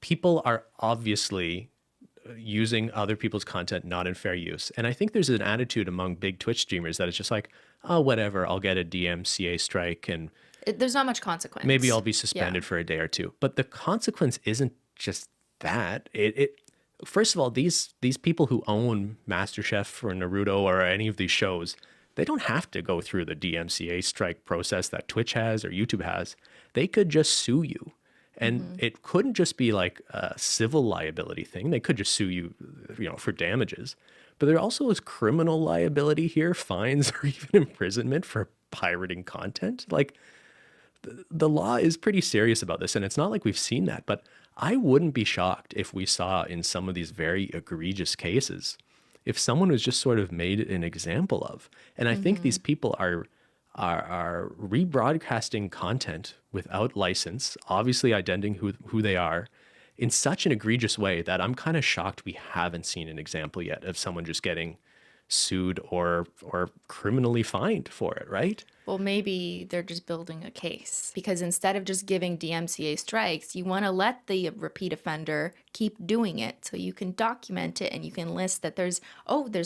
people are obviously using other people's content not in fair use. And I think there's an attitude among big Twitch streamers that it's just like, oh, whatever, I'll get a DMCA strike and There's not much consequence. maybe I'll be Yeah. suspended for a day or two. But the consequence isn't just that. It first of all, these people who own MasterChef or Naruto or any of these shows, they don't have to go through the DMCA strike process that Twitch has or YouTube has. They could just sue you. And it couldn't just be like a civil liability thing. They could just sue you, for damages. But there also is criminal liability here, fines or even imprisonment for pirating content. Like the law is pretty serious about this, and it's not like we've seen that, but I wouldn't be shocked if we saw in some of these very egregious cases if someone was just sort of made an example of. And I think these people are rebroadcasting content without license, obviously identifying who they are in such an egregious way that I'm kind of shocked we haven't seen an example yet of someone just getting sued or criminally fined for it, right? Well, maybe they're just building a case because instead of just giving DMCA strikes, you want to let the repeat offender keep doing it so you can document it and you can list that there's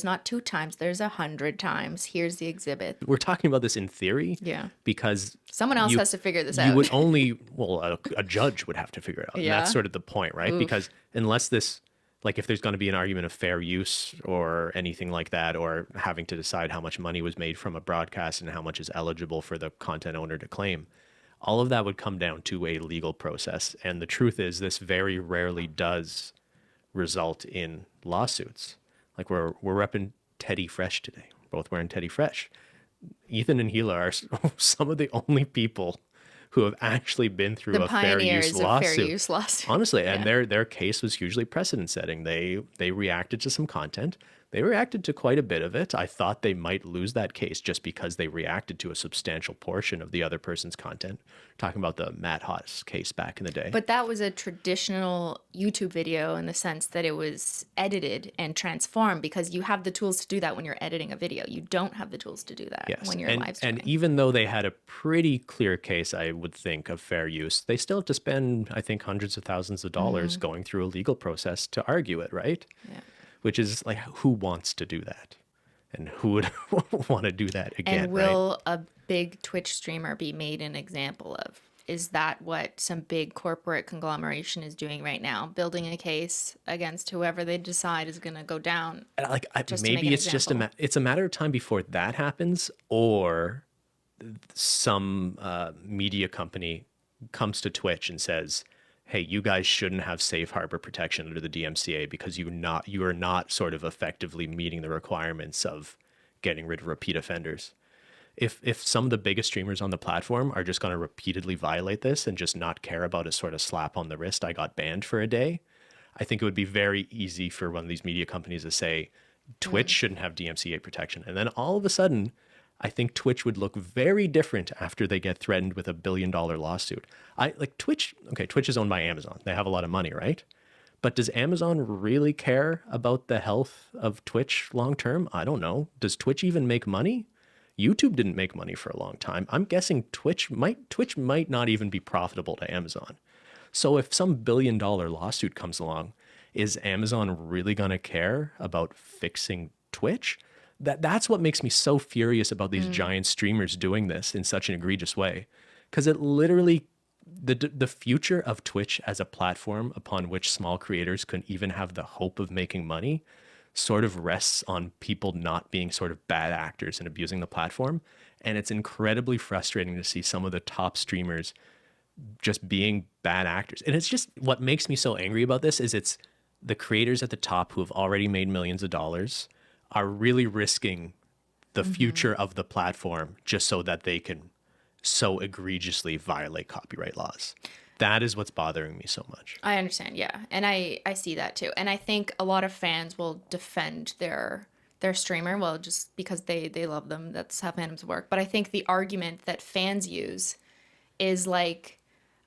not 2 times, there's 100 times. Here's the exhibit. We're talking about this in theory, Yeah. because Someone else has to figure this out. you would only, well, a judge would have to figure it out. And Yeah. that's sort of the point, right? Because unless this, like if there's going to be an argument of fair use or anything like that, or having to decide how much money was made from a broadcast and how much is eligible for the content owner to claim, all of that would come down to a legal process. And the truth is this very rarely does result in lawsuits. Like we're repping Teddy Fresh today. We're both wearing Teddy Fresh. Ethan and Gila are some of the only people who have actually been through the a fair pioneers use of lawsuit. fair use lawsuit. Honestly, and Yeah. their case was hugely precedent setting. They reacted to some content. They reacted to quite a bit of it. I thought they might lose that case just because they reacted to a substantial portion of the other person's content. Talking about the Matt Haas case back in the day. But that was a traditional YouTube video in the sense that it was edited and transformed because you have the tools to do that when you're editing a video. You don't have the tools to do that when you're live streaming. And even though they had a pretty clear case, I would think, of fair use, they still have to spend, I think, hundreds of thousands of dollars going through a legal process to argue it, right? Yeah. Which is like, who wants to do that? And who would want to do that again, And will a big Twitch streamer be made an example of? Is that what some big corporate conglomeration is doing right now? Building a case against whoever they decide is going to go down? Like, Just to make maybe an it's just example. it's a matter of time before that happens, or some media company comes to Twitch and says, hey, you guys shouldn't have safe harbor protection under the DMCA because you are not sort of effectively meeting the requirements of getting rid of repeat offenders. If some of the biggest streamers on the platform are just going to repeatedly violate this and just not care about a sort of slap on the wrist, I got banned for a day, I think it would be very easy for one of these media companies to say Twitch shouldn't have DMCA protection. And then all of a sudden, I think Twitch would look very different after they get threatened with $1 billion lawsuit. Twitch is owned by Amazon. They have a lot of money, right? But does Amazon really care about the health of Twitch long term? I don't know. Does Twitch even make money? YouTube didn't make money for a long time. I'm guessing Twitch might not even be profitable to Amazon. So if some $1 billion lawsuit comes along, is Amazon really going to care about fixing Twitch? That's what makes me so furious about these giant streamers doing this in such an egregious way, because it literally, the future of Twitch as a platform upon which small creators can even have the hope of making money sort of rests on people not being sort of bad actors and abusing the platform. And it's incredibly frustrating to see some of the top streamers just being bad actors. And it's just, what makes me so angry about this is it's the creators at the top who have already made millions of dollars are really risking the future of the platform just so that they can so egregiously violate copyright laws. That is what's bothering me so much. I understand, yeah. And I see that too. And I think a lot of fans will defend their streamer, well, just because they love them. That's how fandoms work. But I think the argument that fans use is like,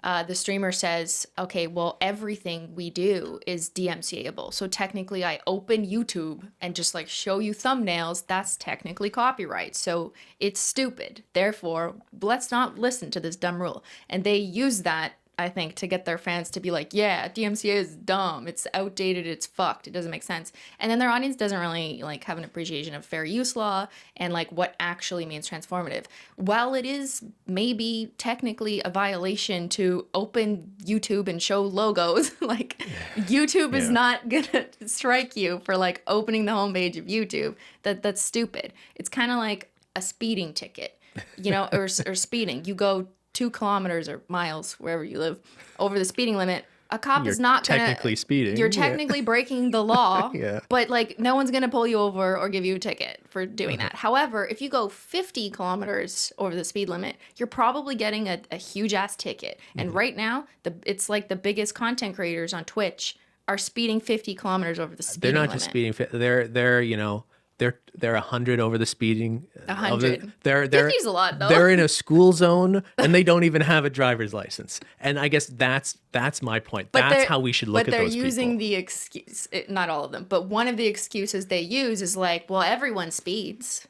the streamer says, okay, well, everything we do is DMCA-able. So technically I open YouTube and just like show you thumbnails. That's technically copyright. So it's stupid. Therefore, let's not listen to this dumb rule. And they use that I think, to get their fans to be like, yeah, DMCA is dumb. It's outdated. It's fucked. It doesn't make sense. And then their audience doesn't really like have an appreciation of fair use law and like what actually means transformative. While it is maybe technically a violation to open YouTube and show logos, like YouTube is not gonna strike you for like opening the homepage of YouTube. That's stupid. It's kind of like a speeding ticket, you know, or speeding. You go 2 kilometers or miles, wherever you live, over the speeding limit. A cop is not gonna technically speeding. You're technically breaking the law, Yeah. but like no one's gonna pull you over or give you a ticket for doing that. However, if you go 50 kilometers over the speed limit, you're probably getting a huge ass ticket. And right now, it's like the biggest content creators on Twitch are speeding 50 kilometers over the speeding limit. They're not just speeding. They're you know, they're 100 over the speeding. 100. They're 50's a lot though. They're in a school zone and they don't even have a driver's license. And I guess that's my point. That's how we should look at those people. But they're using the excuse, not all of them, but one of the excuses they use is like, well, everyone speeds.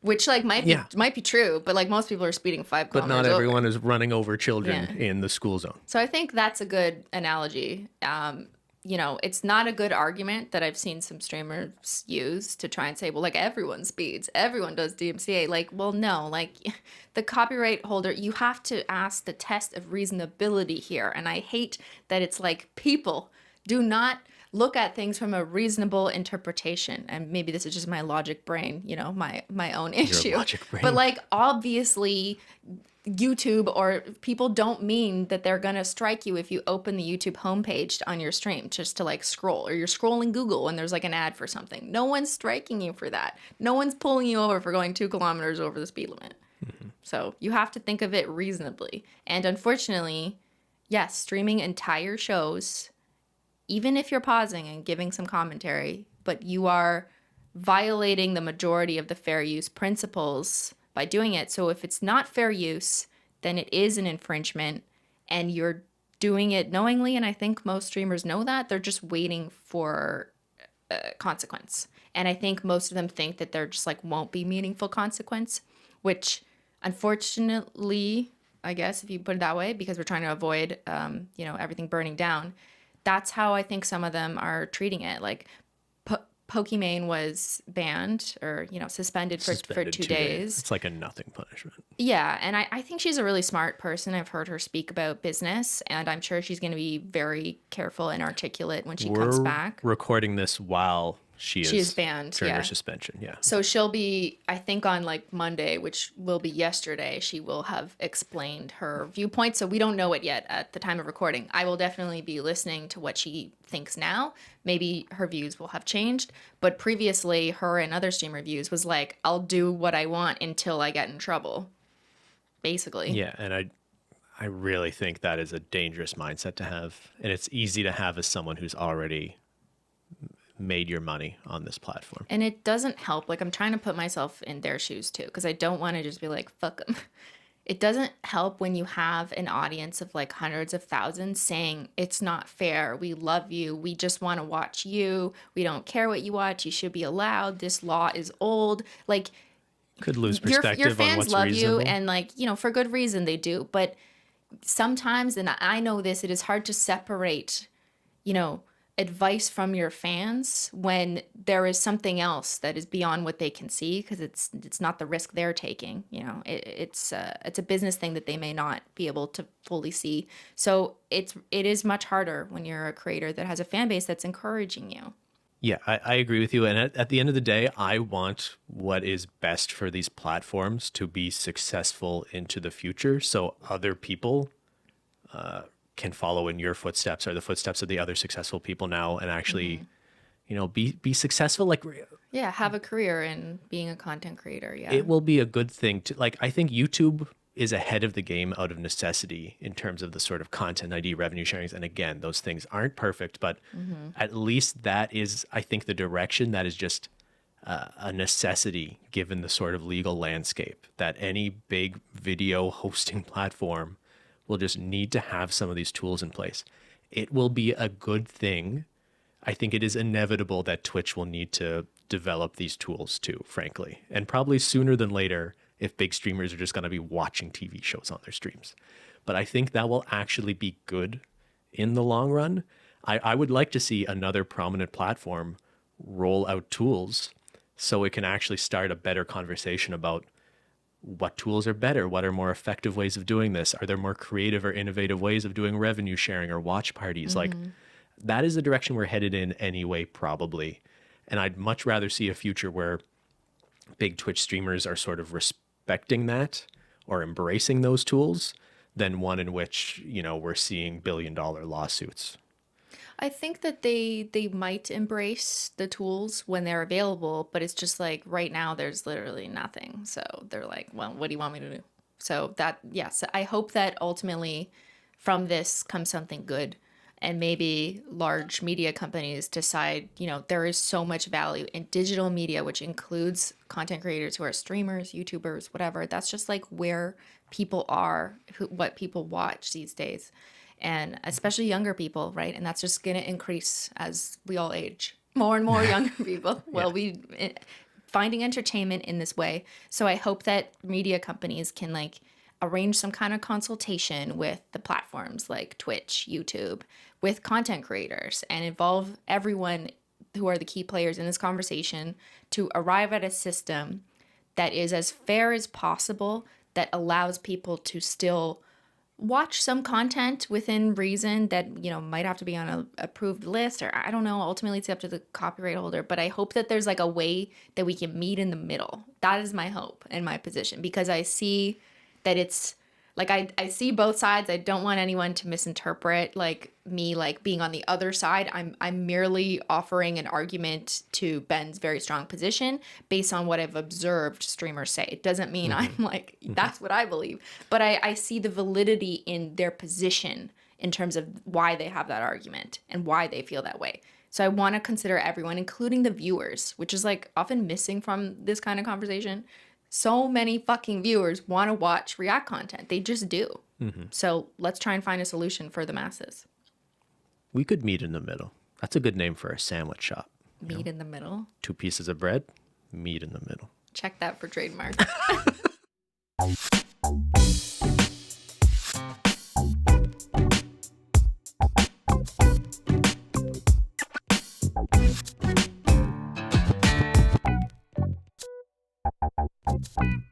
Which like might be true, but like most people are speeding 5 But kilometers not everyone over. is running over children in the school zone. So I think that's a good analogy. You know, it's not a good argument that I've seen some streamers use to try and say, well, like everyone speeds, everyone does DMCA. Like, well, no, like the copyright holder, you have to ask the test of reasonability here. And I hate that it's like people do not look at things from a reasonable interpretation. And maybe this is just my logic brain, you know, my own issue. Your logic brain. But like obviously YouTube or people don't mean that they're going to strike you if you open the YouTube homepage on your stream just to like scroll, or you're scrolling Google and there's like an ad for something. No one's striking you for that. No one's pulling you over for going 2 kilometers over the speed limit. So you have to think of it reasonably. And unfortunately, yes, streaming entire shows, even if you're pausing and giving some commentary, but you are violating the majority of the fair use principles by doing it. So if it's not fair use, then it is an infringement and you're doing it knowingly. And I think most streamers know that. They're just waiting for consequence. And I think most of them think that there just like won't be meaningful consequence, which unfortunately, I guess if you put it that way, because we're trying to avoid, you know, everything burning down, that's how I think some of them are treating it. Like Pokimane was banned or, you know, suspended for 2 days. It's like a nothing punishment. Yeah. And I think she's a really smart person. I've heard her speak about business, and I'm sure she's going to be very careful and articulate when she comes back. Recording this while she is banned during her suspension. Yeah. So she'll be, I think on like Monday, which will be yesterday, she will have explained her viewpoint. So we don't know it yet at the time of recording. I will definitely be listening to what she thinks now. Maybe her views will have changed. But previously, her and other streamer views was like, I'll do what I want until I get in trouble, basically. Yeah. And I really think that is a dangerous mindset to have. And it's easy to have as someone who's already made your money on this platform. And it doesn't help. Like, I'm trying to put myself in their shoes too, because I don't want to just be like, fuck them. It doesn't help when you have an audience of like hundreds of thousands saying, it's not fair. We love you. We just want to watch you. We don't care what you watch. You should be allowed. This law is old. Like, could lose perspective your on fans what's love reasonable. you, and like, you know, for good reason they do. But sometimes, and I know this, it is hard to separate, you know, advice from your fans when there is something else that is beyond what they can see, because it's not the risk they're taking. You know, it's a business thing that they may not be able to fully see. So it is much harder when you're a creator that has a fan base that's encouraging you. Yeah, I agree with you. And at the end of the day, I want what is best for these platforms to be successful into the future, so other people can follow in your footsteps or the footsteps of the other successful people now, and actually, you know, be successful. Like, yeah, have a career in being a content creator. Yeah, it will be a good thing to, like, I think YouTube is ahead of the game out of necessity in terms of the sort of content ID revenue sharings. And again, those things aren't perfect, but at least that is, I think, the direction that is just a necessity given the sort of legal landscape that any big video hosting platform will just need to have some of these tools in place. It will be a good thing. I think it is inevitable that Twitch will need to develop these tools too, frankly, and probably sooner than later if big streamers are just going to be watching TV shows on their streams. but I think that will actually be good in the long run. I would like to see another prominent platform roll out tools so it can actually start a better conversation about what tools are better, what are more effective ways of doing this, are there more creative or innovative ways of doing revenue sharing or watch parties. Like, that is the direction we're headed in anyway, probably. And I'd much rather see a future where big Twitch streamers are sort of respecting that or embracing those tools than one in which, we're seeing billion-dollar lawsuits. I think that they might embrace the tools when they're available, but it's just like right now there's literally nothing. So they're like, well, what do you want me to do? So that, yes, I hope that ultimately from this comes something good. And maybe large media companies decide, there is so much value in digital media, which includes content creators who are streamers, YouTubers, whatever. That's just like where people are, what people watch these days. And especially younger people, right? And that's just going to increase as we all age. More and more younger people will be finding entertainment in this way. So I hope that media companies can arrange some kind of consultation with the platforms like Twitch, YouTube, with content creators, and involve everyone who are the key players in this conversation to arrive at a system that is as fair as possible, that allows people to still watch some content within reason that, might have to be on a approved list, or I don't know, ultimately it's up to the copyright holder. But I hope that there's a way that we can meet in the middle. That is my hope and my position, because I see that it's I see both sides. I don't want anyone to misinterpret me being on the other side. I'm merely offering an argument to Ben's very strong position based on what I've observed streamers say. It doesn't mean I'm that's what I believe. But I see the validity in their position in terms of why they have that argument and why they feel that way. So I want to consider everyone, including the viewers, which is often missing from this kind of conversation. So many fucking viewers want to watch React content. They just do. So let's try and find a solution for the masses. We could meet in the middle. That's a good name for a sandwich shop. Meet in the middle. 2 pieces of bread, meet in the middle. Check that for trademark.